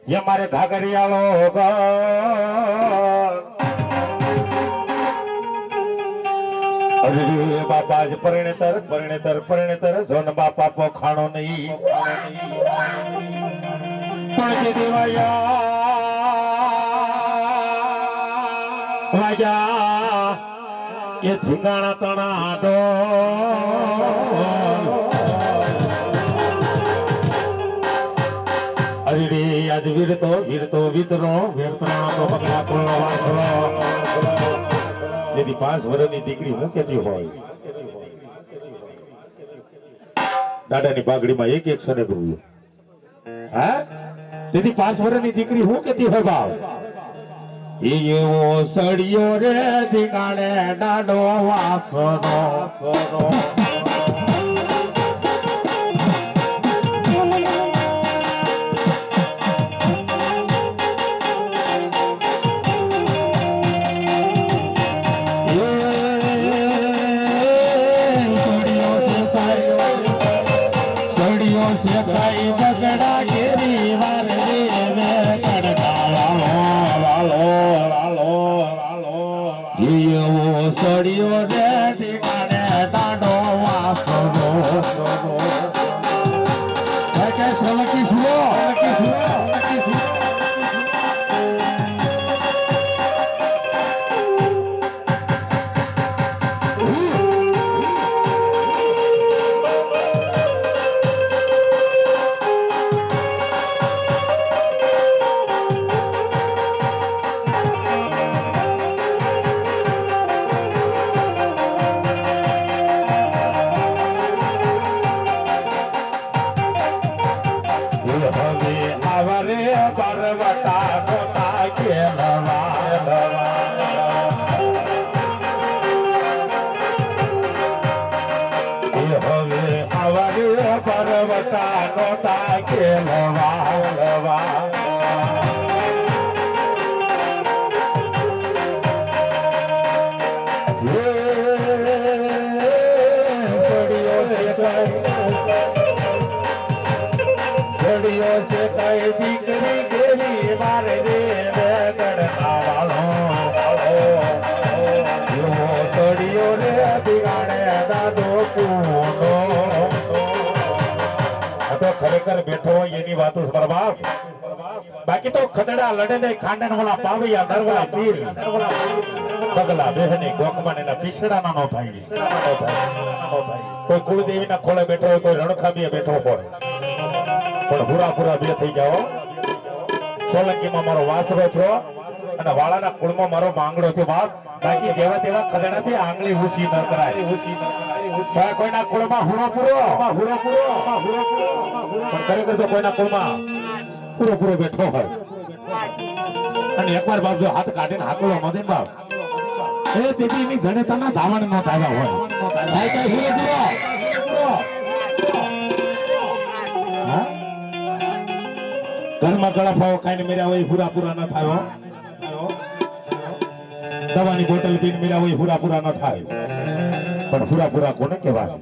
ये मारे घाघरियालो अरे बापा आज परिणेतर जोन बापा पोखाणो नहीं पण के देवाया राजा ये ठिकाना तना दो अरे रे आज वीरतो वितरो तो बकरा कोळो वासरो यदि 5 વર્ષની દીકરી હું કેતી હોય દાદાની પાઘડીમાં એક સને ગુરુ હા તેથી 5 વર્ષની દીકરી હું કેતી હોય બાપ એવો સડિયો રે દીકાણે દાડો વાસરો સડિયો રે ઠીકાણે દાડો વાસરો કે લખી સુઓ પરવટા નોતા ખેલવા સડિયો સે કઈ દીકરી ગેલી મારે રે ગડના વાળો સડિયો રે દિગાણે દાદો કુનો ખરેખર બેઠો હોય એની વાતો બરબાદ બાકી તો ખદડા લડે ને ખાંડન વાળા પાવૈયા નરવા પીર બગલા બેહની ગોકમાન એના પીસડાના નો થાય કોઈ કુળદેવીના ખોળે બેઠો હોય કોઈ રણખાબીએ બેઠો હોય પણ પૂરા બે થઈ જાઓ સોલંકીમાં મારો વાસરો થયો અને વાળાના કુળમાં મારો માંગડો થયો બાપ બાકી જેવા તેવા ખદડાથી આંગળી ઊંચી ન કરાય કોઈના કુળમાં હુરો પૂરો પણ ખરેખર તો કોઈના કુળમાં પૂરો બેઠો હોય અને એકવાર બાપ જો હાથ કાઢીને હાકલો ન દે બાપ એ તેની જણેતાના ધાવણ ન થાવ્યા હોય સાયકલ પૂરો ઘરમાં ગળાફાઓ ખાઈને મેર્યા હોય પૂરા ન થાય દવાની બોટલ પીને મેર્યા હોય પૂરા ન થાય પણ પૂરા કોને કહેવાય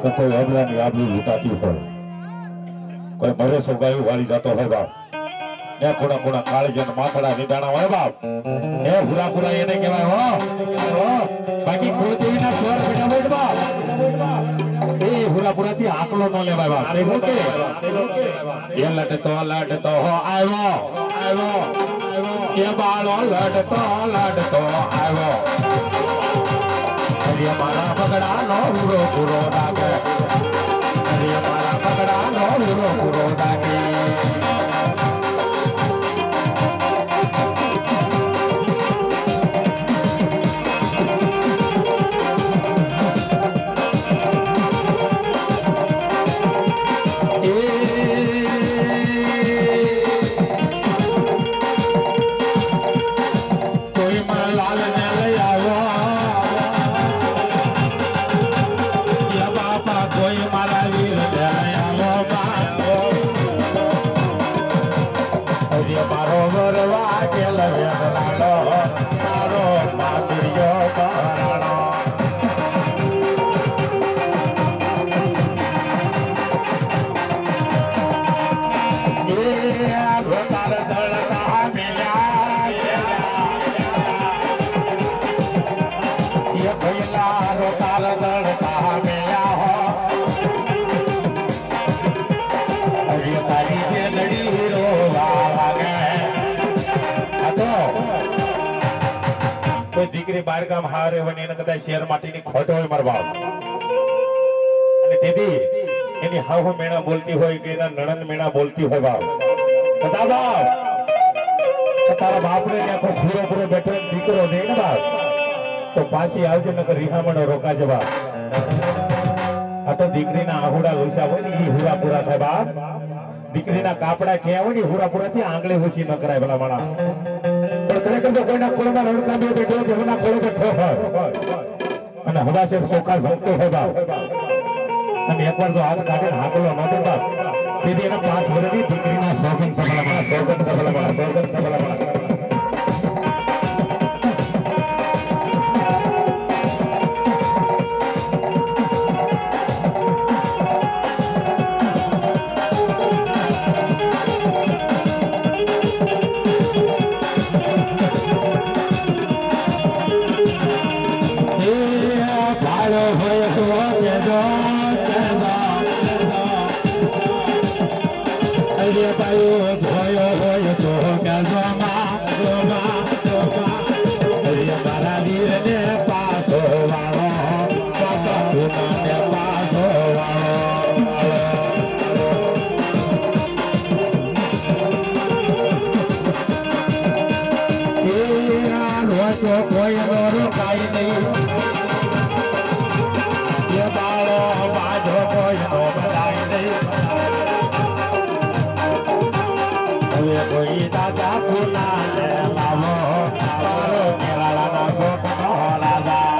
તો કોઈ અબલાની આબરૂ લૂંટાતી હોય કોઈ મરે સોગાયું વાળી જતો હોય બાપ ને કોણા કાળજન માથડા નિદાણા હોય બાપ હે પૂરા એને કહેવાય હો બાકી કુળદેવીના સ્વર પડ્યા હોય બાપ એ પૂરાથી આકલો ન લેવાય બાપ અરે હું કે એ લડતો હો આવ્યો એ બાળો લડતો આવ્યો મારા પગડાનો પૂરો લાગે મારા પગડાનો પૂરો લાગે દીકરી બાર ગામ હારે હોય ને એને કદાચ શેર માટીની ખોટ હોય મારા બાપ અને દીદી એની હાવ મેણા બોલતી હોય કે એના નણંદ મેણા બોલતી હોય બાપ બધા બાપ તારા બાપને આખો પૂરો પૂરો બેઠો દીકરો દે ને બાપ તો પાછી આવજે નકર રિહામણો રોકાજે બાપ આ તો દીકરીના આહુડા લોસા હોય ને ઈ હુરા પૂરા થાય બાપ દીકરીના કાપડા ક્યાં હોય ને હુરા પૂરા થી આંગળે હુસી ન કરાય ભલા માણા પણ ખરેખર તો કોઈના કોળમાં રણકા બેઠો જેમના કોળો બેઠો હોય અને હવા છે સોખા ઝમતો હોય બાપ અને એકવાર તો હાથ કાઢીને હાકલો ન દે બાપ તેથી એના 5 વર્ષની દીકરીના સોગન સબલા કોઈ રોકાય નહીં એ બાળો બાજો કોઈ બધાય નહીં હવે કોઈ દાદા પુના લાવો મારો કેરાળાના શોખનો રાજા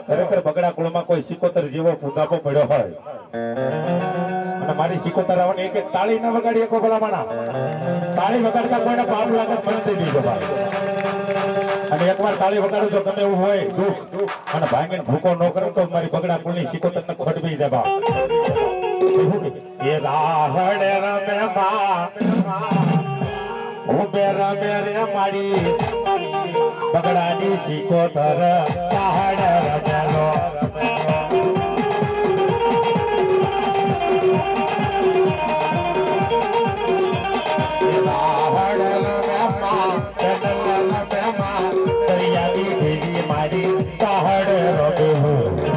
ખરેખર બગડા કુળમાં કોઈ સિકોતર જેવો પૂતાપો પડ્યો હોય અને મારી સિકોતર આવવાની એક તાળી ન વગાડી શકો ભલા માણા તાળી વગાડતા કોઈને પાપ લાગત મનથી નહીં ભાઈ અને એકવાર તાળી વગાડો તો તમે એવું હોય દુઃખ અને ભાંગીને ભૂકો ન કરો તો મારી બગડા કુળની સિકોતરને ખોટવી જાય બા એ રાહડે રમે ઉભે રમે રે માડી બગડાની સિકોતર પહાડ રમેલો મારી પહાડ રમે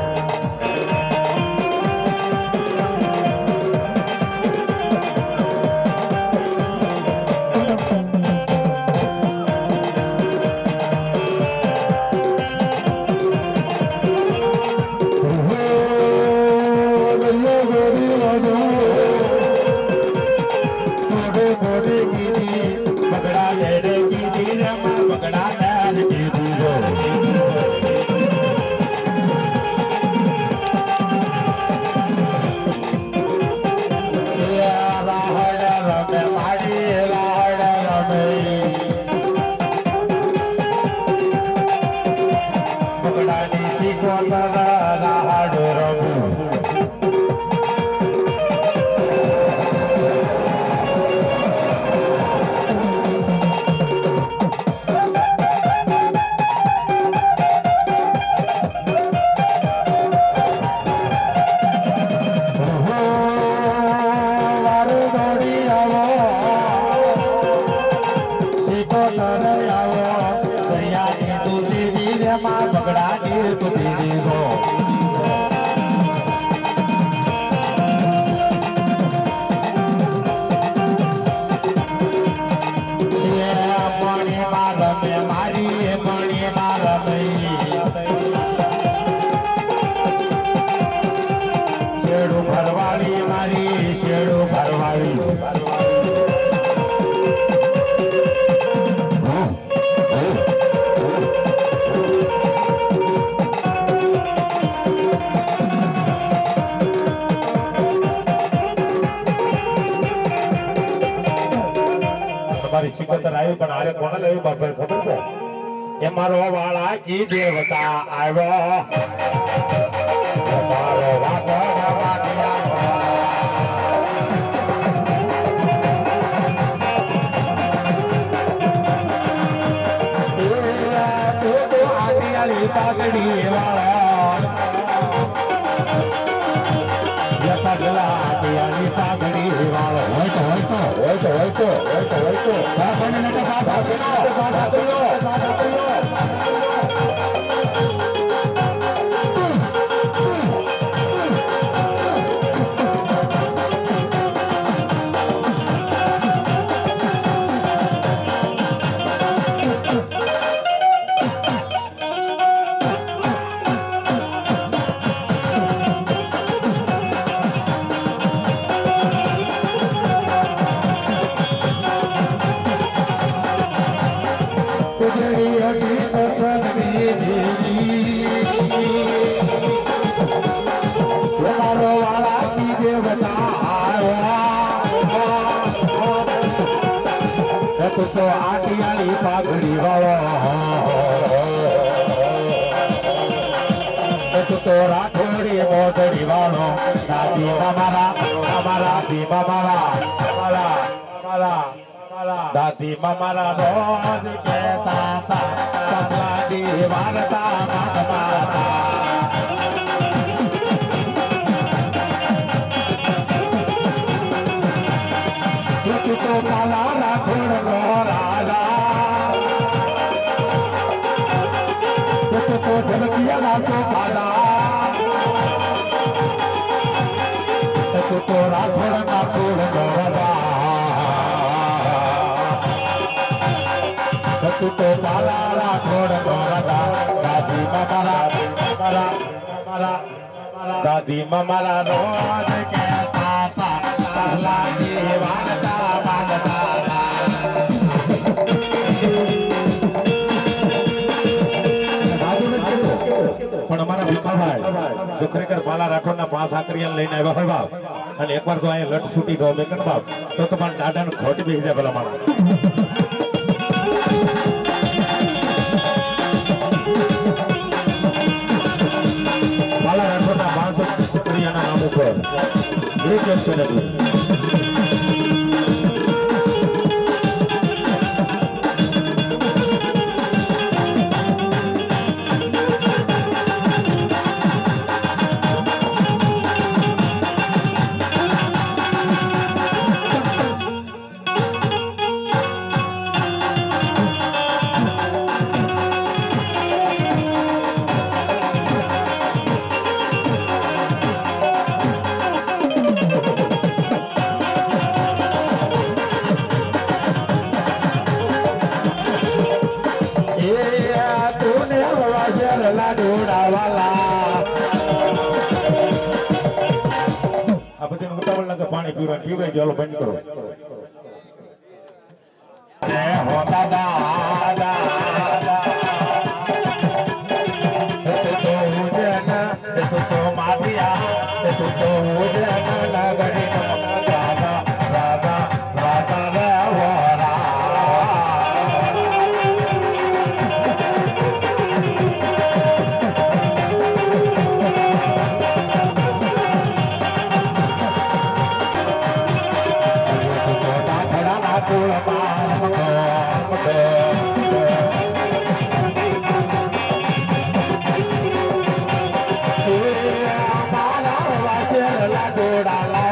શેડું ભરવાળી મારી શેડું ભરવાળી તમારી સિકંદર આવી પણ આરે કોને લેવી બાપા ખબર છે એ મારો વાળા કી દેવતા આવ્યો મારો વાળો પાઘડી વાળા પાઘડી વાળો હોય તો તો આટિયાળી પાઘડી વાળો તો રાઠોડી મોઢડી વાળો દાદી મારા દાદી મારા રોજ કહેતા હતા કસલાડી વારતા માતા તો કાલા રાઠોડ નો રાજા તો ઝડપિયા નાસો ખાધા તો રાઠોડ ના છોડ નો રાજા તો કાલા રાઠોડ નો રાજા દાદી મારા રોજ કહેતા હતા લાગી વાગતા પણ અમારા વિકાભાઈ જો ખરેખર પાલા રાઠોડ ના 5 આકરિયા લઈને આવ્યા હોય બાપ અને એકવાર તો અહીંયા લટ છૂટી ગયો મેકન બાપ તો તમારા દાદાને ખોટ બેસી જાય પેલા માણસ પાલા રાઠોડ ના 500 છોકરીઓના નામ ઉપર એક છે પાણી પીવરાઈ ચાલો બંધ કરો હો દાદા તો માતિયા તો નગરી la